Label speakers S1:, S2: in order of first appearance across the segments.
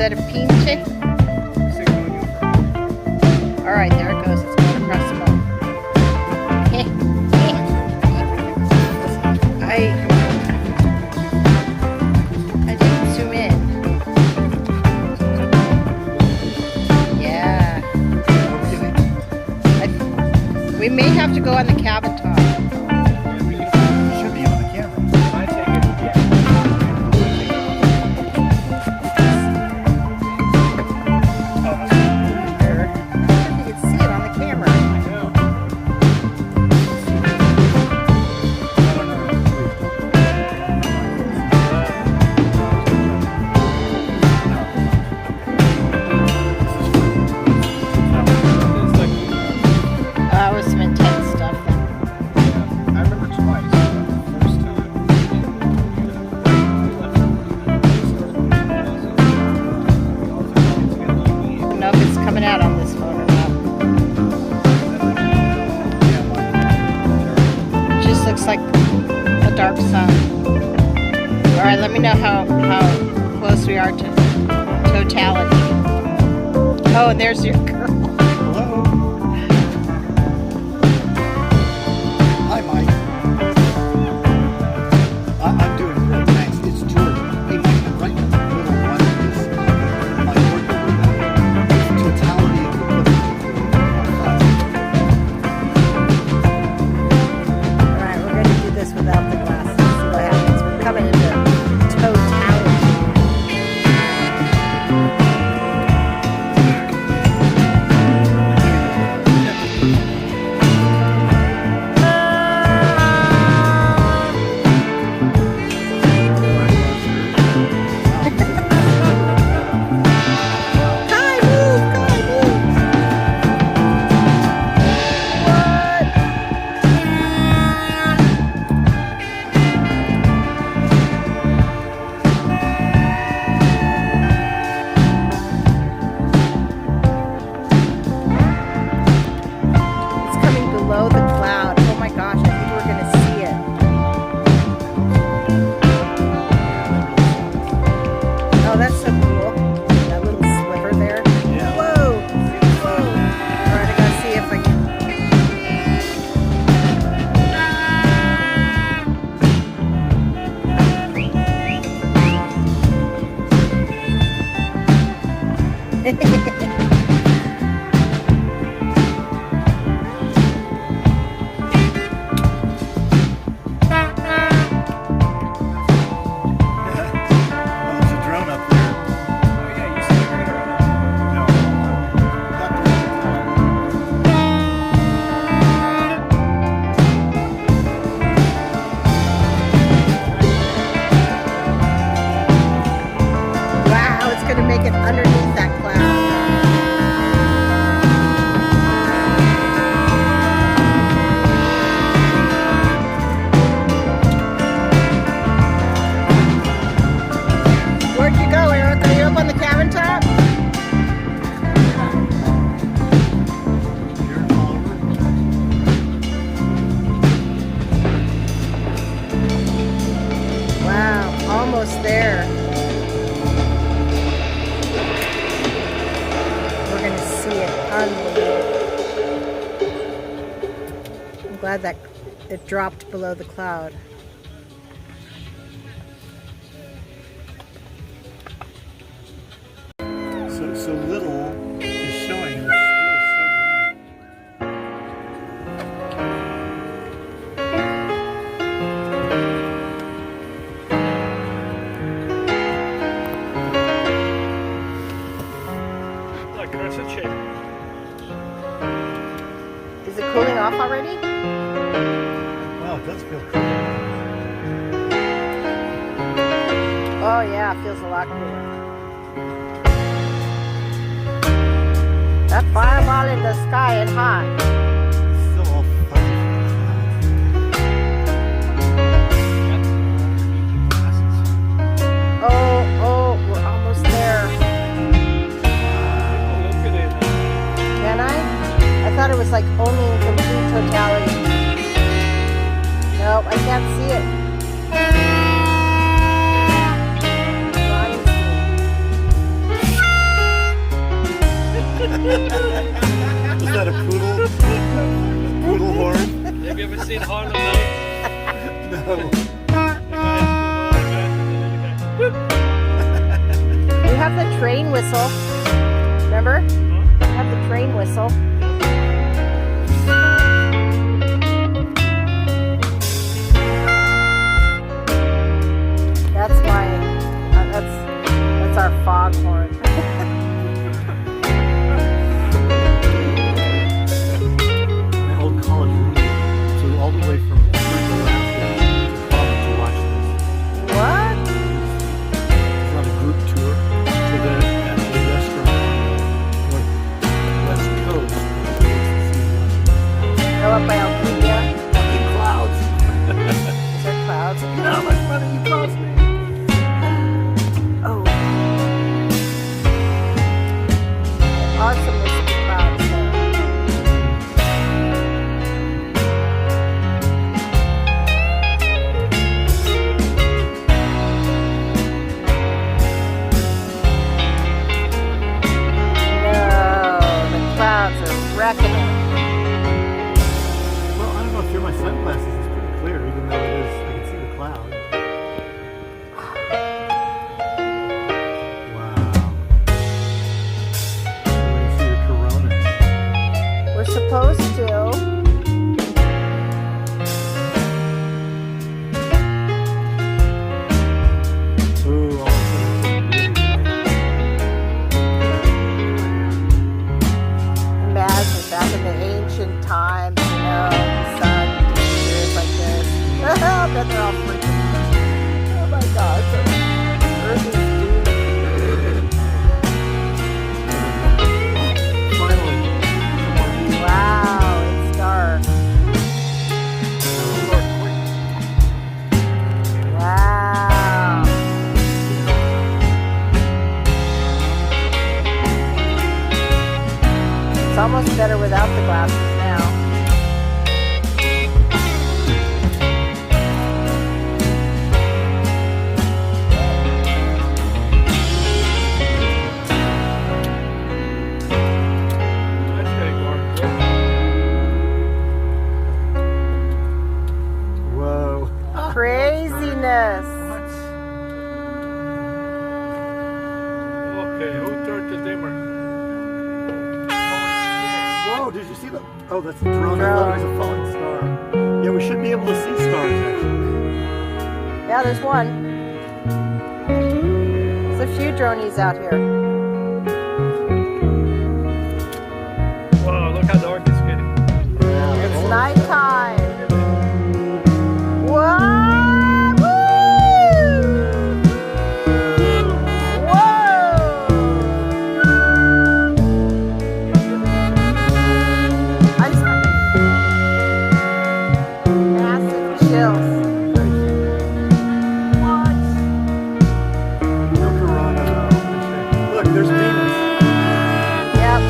S1: that a pinche? Alright, there it goes. It's going across the boat. I didn't zoom in. Yeah. We may have to go on the cabin top.
S2: Should be on the camera. I take it, yeah.
S1: You can see it on the camera.
S2: I know.
S1: That was some intense stuff then.
S2: I remember twice. The first time.
S1: I don't know if it's coming out on this phone or not. It just looks like a dark sun. Alright, let me know how close we are to totality. Oh, and there's your girl.
S2: Hello. Hi, Mike. I'm doing great, thanks. It's George. Hey, Mike, I'm right in the middle of running this. My work with totality of the
S1: Alright, we're going to do this without the glasses. See what happens. We're coming into totality. Below the cloud. Oh my gosh, I think we're going to see it. Oh, that's so cool. That little sliver there.
S2: Yeah.
S1: Whoa! Whoa! Alright, I gotta see if I can. Going to make it underneath that cloud. Where'd you go, Eric? Are you up on the cabin top? Wow, almost there. I'm glad that it dropped below the cloud.
S2: So little is showing, and it's still so bright. Look, that's a chick.
S1: Is it cooling off already?
S2: Wow, it does feel cool.
S1: Oh yeah, it feels a lot cooler. That fireball in the sky and hot.
S2: Still all fuzzy.
S1: Oh, we're almost there. Can I? I thought it was like only in complete totality. Nope, I can't see it. Blind me.
S2: Is that a poodle? Poodle horn?
S3: Have you ever seen Harlem Nights?
S2: No.
S1: You have the train whistle. Remember? You have the train whistle. That's my. That's our foghorn.
S2: My old college roommate flew all the way from Alaska to Cova to watch this.
S1: What?
S2: He's on a group tour to the restaurant on the West Coast.
S1: Go up by Alcudia.
S2: Fucking clouds.
S1: Is there clouds?
S2: You know how much money you cost me?
S1: Oh. There are some wispy clouds there. No, the clouds are wrecking it.
S2: Well, I don't know if through my sunglasses it's pretty clear, even though it is, I can see the cloud. Wow. You see the corona.
S1: We're supposed to.
S2: Ooh, all of a sudden it's
S1: Imagine back in the ancient times, you know, the sun disappears like this. I bet they're all freaking. Oh my God, the earth is doomed.
S2: finally, come on.
S1: Wow, it's dark. Wow. It's almost better without the glasses now.
S3: That's getting warm.
S2: Whoa.
S1: Craziness.
S3: Okay, who turned the dimmer?
S2: Whoa, did you see the... Oh, that's a drone. I
S1: Drone.
S2: thought it was a falling star. Yeah, we should be able to see stars, actually.
S1: Yeah, there's one. There's a few dronies out here.
S3: Wow, look how dark it's getting.
S2: Yeah,
S1: It's
S2: oh,
S1: nighttime. Whoa! Whoa! I just massive chills. What?
S2: no corona. Look, there's Venus.
S1: Yep.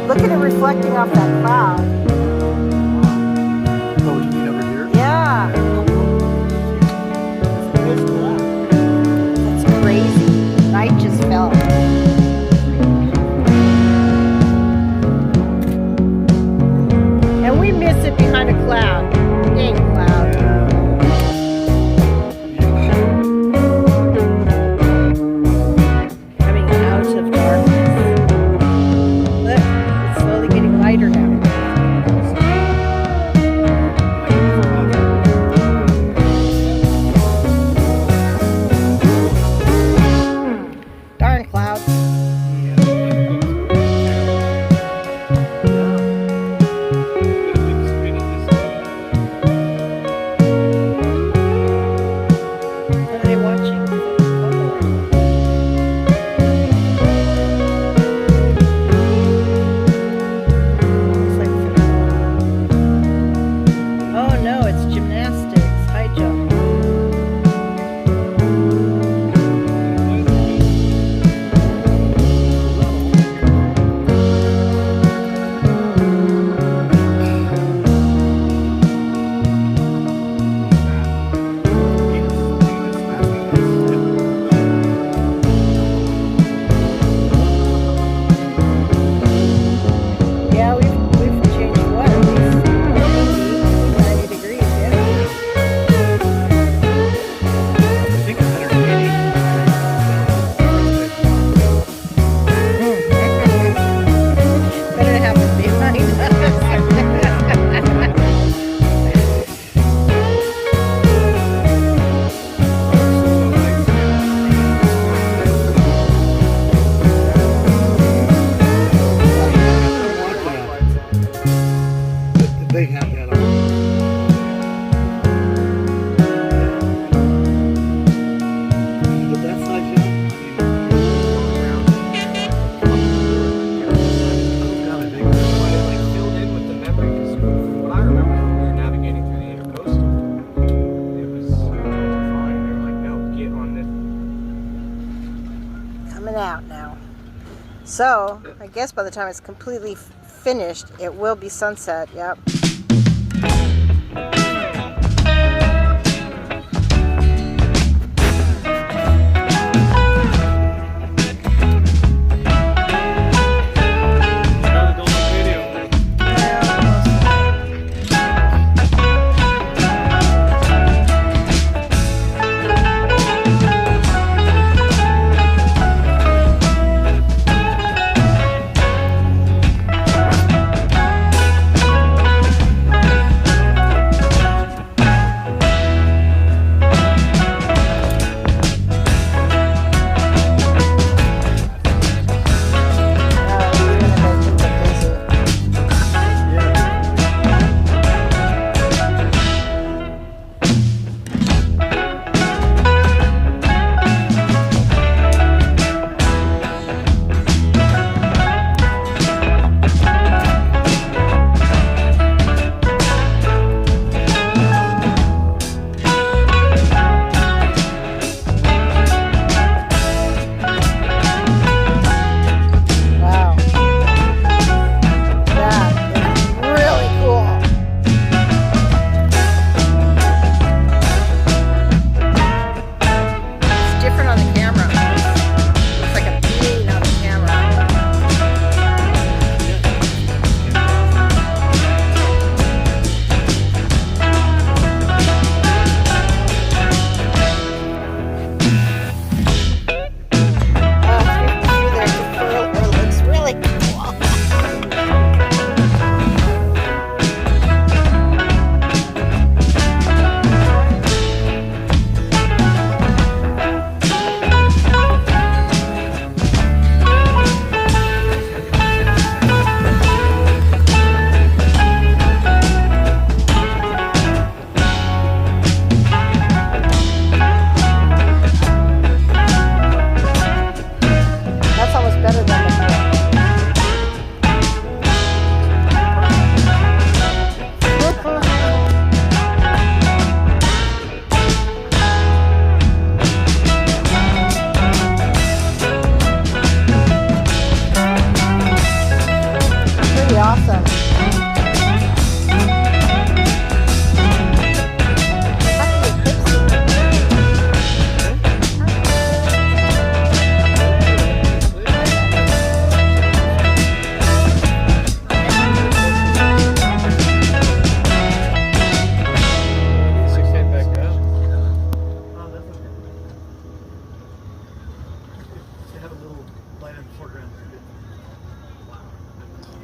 S1: Look at it reflecting off that cloud.
S2: Oh, you mean over here?
S1: Yeah,
S2: It's black.
S1: that's crazy. Night just fell. And we miss it behind a cloud. Dang cloud. Coming out of darkness. Look, it's slowly getting lighter now. Darn clouds. What are they watching? Looks like football. Oh no, it's gymnastics, high jump. out now. So, I guess by the time it's completely finished, it will be sunset. Yep.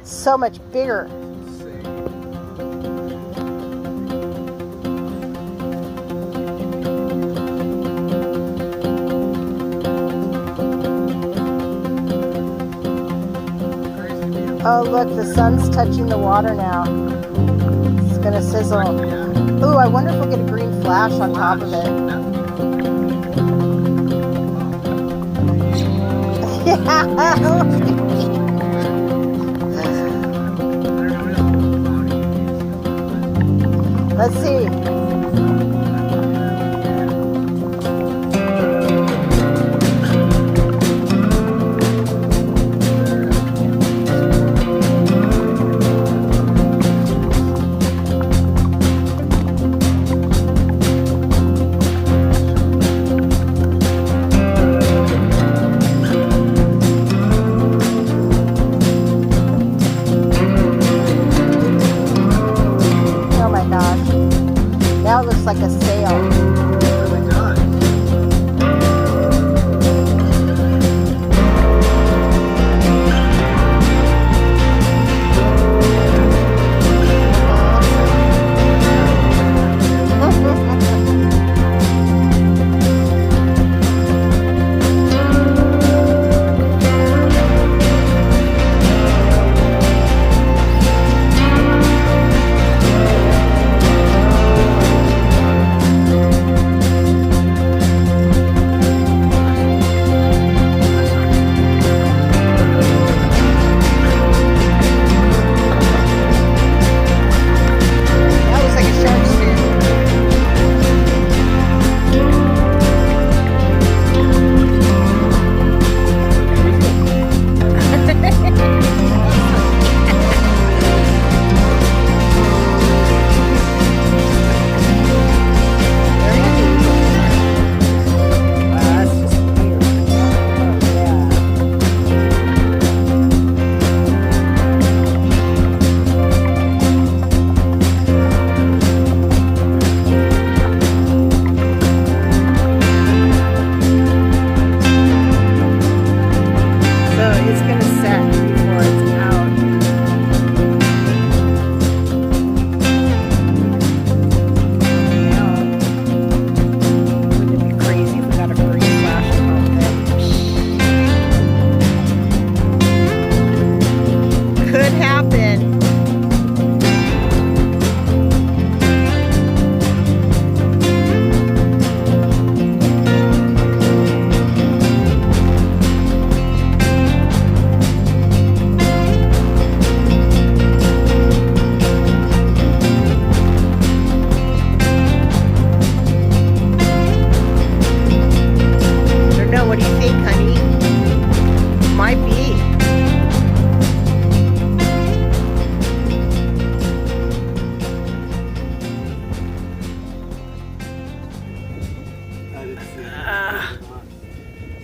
S1: So much bigger. Oh look, the sun's touching the water now. It's gonna sizzle. Ooh, I wonder if we'll get a green flash on top of it. Yeah. Let's see.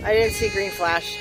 S1: I didn't see green flash.